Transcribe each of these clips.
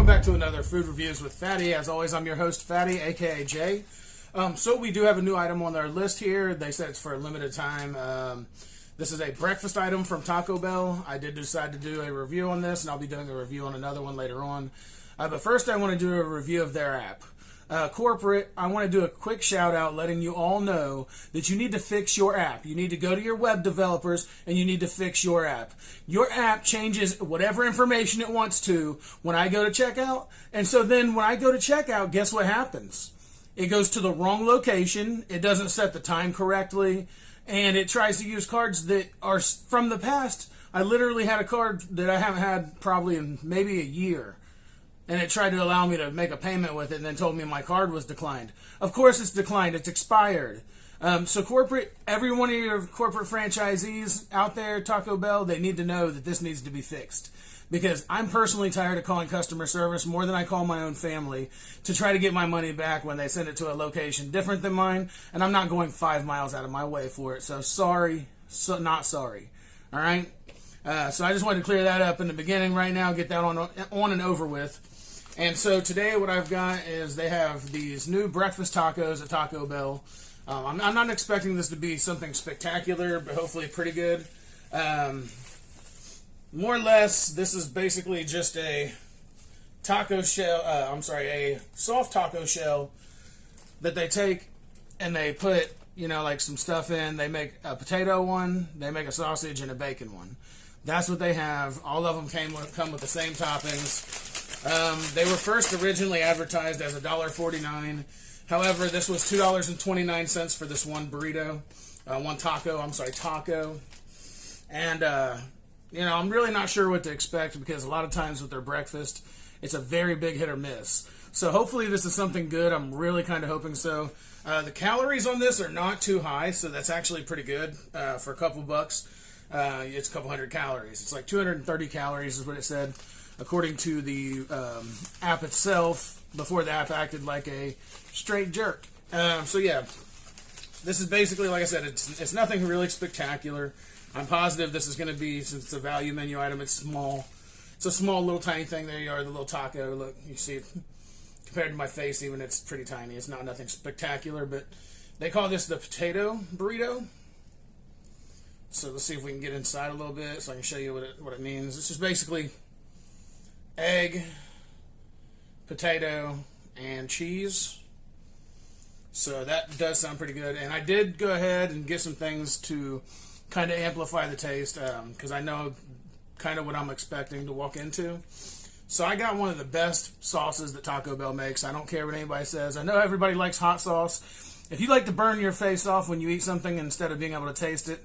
welcome back to another Food Reviews with Fatty. As always, I'm your host, Fatty, aka Jay. So we do have a new item on our list here. They said it's for a limited time. This is a breakfast item from Taco Bell. I did decide to do a review on this, and I'll be doing a review on another one later on. But first, I want to do a review of their app. Corporate, I want to do a quick shout out letting you all know that you need to fix your app. You need to go to your web developers and you need to fix your app. Your app changes whatever information it wants to when I go to checkout. And so then when I go to checkout, guess what happens? It goes to the wrong location. It doesn't set the time correctly. And it tries to use cards that are from the past. I literally had a card that I haven't had probably in maybe a year. And it tried to allow me to make a payment with it and then told me my card was declined. Of course it's declined. It's expired. So corporate, every one of your corporate franchisees out there, Taco Bell, they need to know that this needs to be fixed. Because I'm personally tired of calling customer service more than I call my own family to try to get my money back when they send it to a location different than mine. And I'm not going 5 miles out of my way for it. So sorry, not sorry. All right? So I just wanted to clear that up in the beginning right now, get that on and over with. And so today what I've got is they have these new breakfast tacos at Taco Bell. I'm not expecting this to be something spectacular, but hopefully pretty good. More or less, this is basically just a taco shell, a soft taco shell that they take and they put, like some stuff in. They make a potato one, they make a sausage, and a bacon one. That's what they have. All of them come with the same toppings. They were first originally advertised as $1.49. However, this was $2.29 for this one burrito, taco. And, I'm really not sure what to expect because a lot of times with their breakfast, it's a very big hit or miss. So hopefully this is something good. I'm really kind of hoping so. The calories on this are not too high, so that's actually pretty good for a couple bucks. It's a couple hundred calories. It's like 230 calories is what it said, according to the app itself, before the app acted like a straight jerk. So yeah, this is basically, like I said, it's nothing really spectacular. I'm positive this is going to be, since it's a value menu item, it's small. It's a small little tiny thing. There you are, the little taco. Look, you see it. Compared to my face even, it's pretty tiny. It's not nothing spectacular, but they call this the potato burrito. So let's see if we can get inside a little bit so I can show you what it means. It's just basically egg, potato, and cheese. So that does sound pretty good. And I did go ahead and get some things to kind of amplify the taste because I know kind of what I'm expecting to walk into. So I got one of the best sauces that Taco Bell makes. I don't care what anybody says. I know everybody likes hot sauce. If you like to burn your face off when you eat something instead of being able to taste it,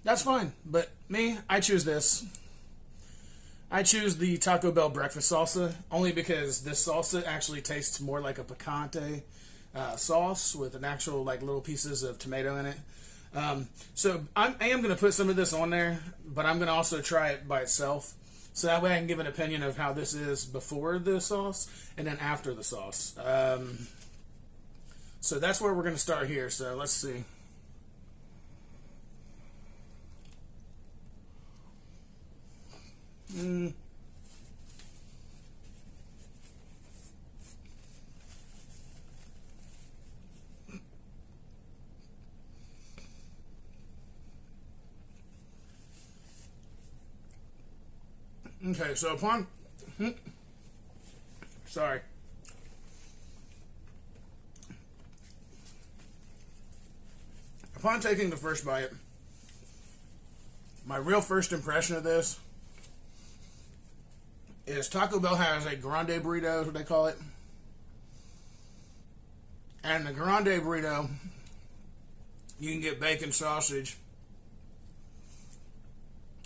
that's fine. But me, I choose this. I choose the Taco Bell breakfast salsa only because this salsa actually tastes more like a picante sauce with an actual little pieces of tomato in it. So I am going to put some of this on there, but I'm going to also try it by itself. So that way I can give an opinion of how this is before the sauce and then after the sauce. So that's where we're going to start here. So let's see. Okay, so upon taking the first bite, my real first impression of this is Taco Bell has a grande burrito, is what they call it. And the grande burrito, you can get bacon, sausage,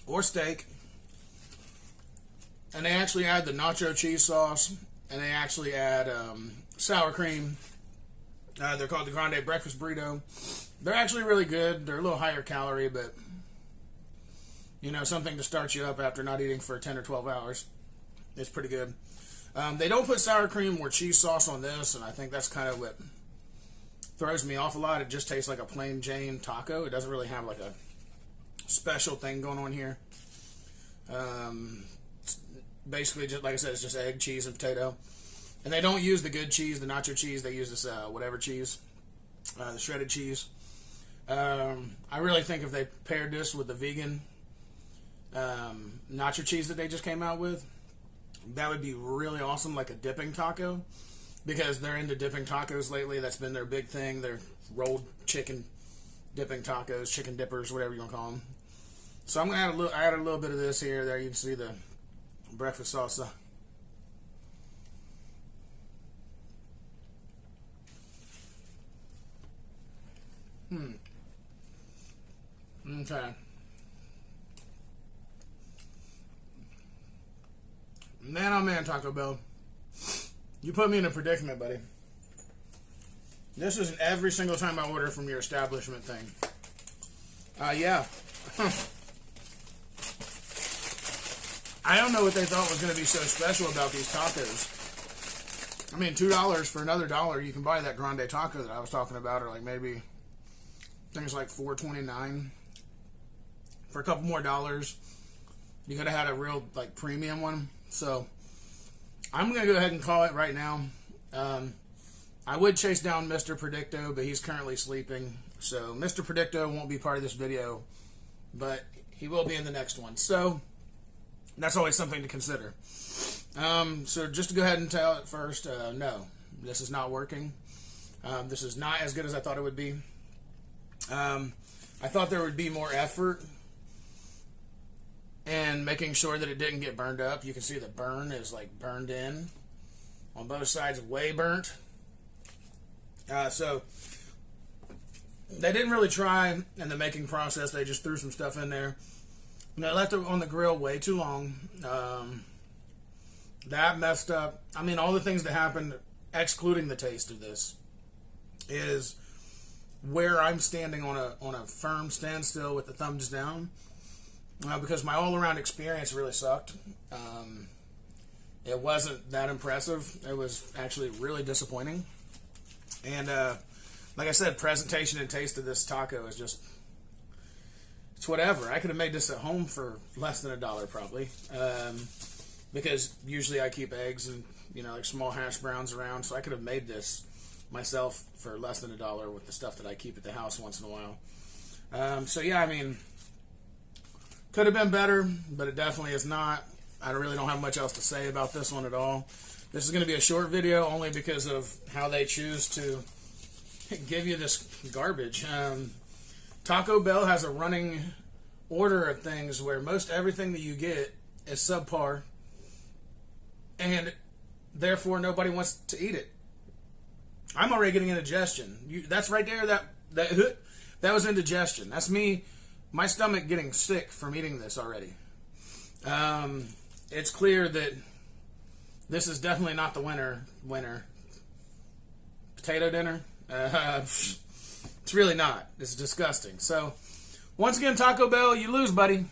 or steak. And they actually add the nacho cheese sauce, and they actually add sour cream. They're called the Grande Breakfast Burrito. They're actually really good. They're a little higher calorie, but, something to start you up after not eating for 10 or 12 hours. It's pretty good. They don't put sour cream or cheese sauce on this, and I think that's kind of what throws me off a lot. It just tastes like a plain Jane taco. It doesn't really have like a special thing going on here. basically, just like I said, it's just egg, cheese, and potato. And they don't use the good cheese, the nacho cheese. They use this whatever cheese, the shredded cheese. I really think if they paired this with the vegan nacho cheese that they just came out with, that would be really awesome, like a dipping taco, because they're into dipping tacos lately. That's been their big thing. They're rolled chicken dipping tacos, chicken dippers, whatever you want to call them. So I'm gonna add a little bit of this here. There you can see the breakfast salsa. Okay. Man, oh man, Taco Bell. You put me in a predicament, buddy. This is every single time I order from your establishment thing. Yeah. I don't know what they thought was going to be so special about these tacos. I mean, $2 for another $1, you can buy that grande taco that I was talking about, or like maybe things like $4.29 for a couple more dollars. You could have had a real like premium one. So I'm gonna go ahead and call it right now. I would chase down Mr. Predicto, but he's currently sleeping, so Mr. Predicto won't be part of this video, but he will be in the next one. So that's always something to consider. So just to go ahead and tell it first, no, this is not working. This is not as good as I thought it would be. I thought there would be more effort in making sure that it didn't get burned up. You can see the burn is like burned in on both sides, way burnt. So they didn't really try in the making process. They just threw some stuff in there. And I left it on the grill way too long. That messed up. I mean, all the things that happened, excluding the taste of this, is where I'm standing on a firm standstill with the thumbs down, because my all-around experience really sucked. It wasn't that impressive. It was actually really disappointing. And like I said, presentation and taste of this taco is just, it's whatever. I could have made this at home for less than $1 probably, because usually I keep eggs and like small hash browns around, so I could have made this myself for less than $1 with the stuff that I keep at the house once in a while. So yeah, I mean, could have been better, but it definitely is not. I really don't have much else to say about this one at all. This is going to be a short video only because of how they choose to give you this garbage. Taco Bell has a running order of things where most everything that you get is subpar, and therefore nobody wants to eat it. I'm already getting indigestion. That's right there. That was indigestion. That's me, my stomach getting sick from eating this already. It's clear that this is definitely not the winner. Potato dinner? It's really not. It's disgusting. So, once again, Taco Bell, you lose, buddy.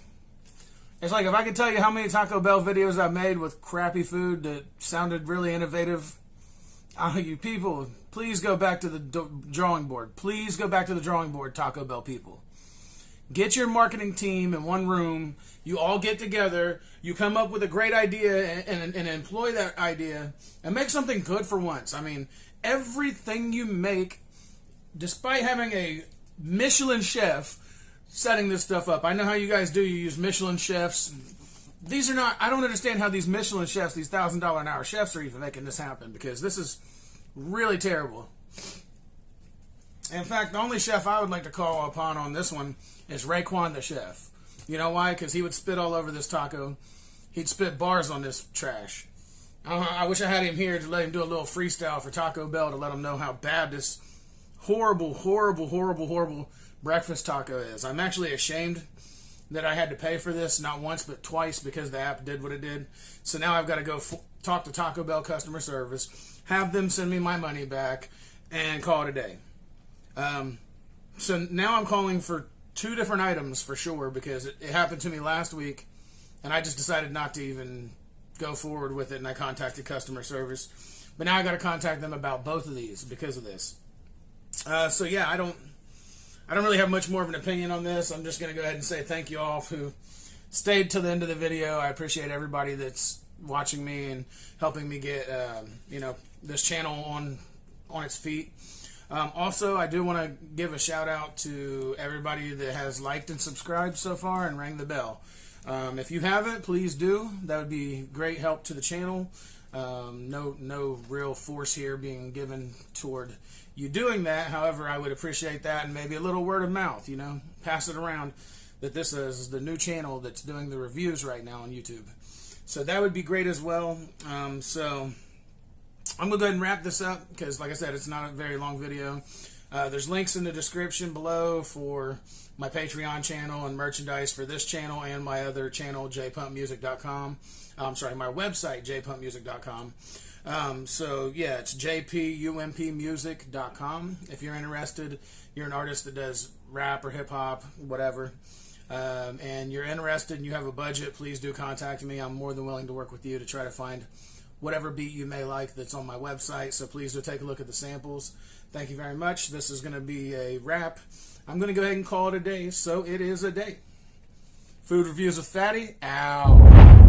It's like if I could tell you how many Taco Bell videos I've made with crappy food that sounded really innovative. You people, please go back to the drawing board. Please go back to the drawing board, Taco Bell people. Get your marketing team in one room. You all get together. You come up with a great idea and employ that idea and make something good for once. I mean, everything you make, despite having a Michelin chef setting this stuff up. I know how you guys do. You use Michelin chefs. These are not, I don't understand how these Michelin chefs, these $1,000 an hour chefs are even making this happen, because this is really terrible. In fact, the only chef I would like to call upon on this one is Raekwon the chef. You know why? Because he would spit all over this taco. He'd spit bars on this trash. I wish I had him here to let him do a little freestyle for Taco Bell to let him know how bad this horrible, horrible, horrible, horrible breakfast taco is. I'm actually ashamed that I had to pay for this, not once but twice, because the app did what it did. So now I've got to go talk to Taco Bell customer service, have them send me my money back, and call it a day. So now I'm calling for 2 different items for sure, because it happened to me last week, and I just decided not to even go forward with it, and I contacted customer service. But now I got to contact them about both of these because of this. So yeah, I don't really have much more of an opinion on this. I'm just going to go ahead and say thank you all who stayed till the end of the video. I appreciate everybody that's watching me and helping me get this channel on its feet. Also, I do want to give a shout out to everybody that has liked and subscribed so far and rang the bell. If you haven't, please do. That would be great help to the channel. No real force here being given toward you doing that. However, I would appreciate that, and maybe a little word of mouth, pass it around that this is the new channel that's doing the reviews right now on YouTube. So that would be great as well. So I'm going to go ahead and wrap this up because, like I said, it's not a very long video. There's links in the description below for my Patreon channel and merchandise for this channel and my other channel, jpumpmusic.com. I'm sorry, my website, jpumpmusic.com. So, yeah, it's jpumpmusic.com. If you're interested, you're an artist that does rap or hip-hop, whatever, and you're interested and you have a budget, please do contact me. I'm more than willing to work with you to try to find whatever beat you may like that's on my website, so please do take a look at the samples. Thank you very much. This is going to be a wrap. I'm going to go ahead and call it a day, so it is a day. Food Reviews with Fatty, out.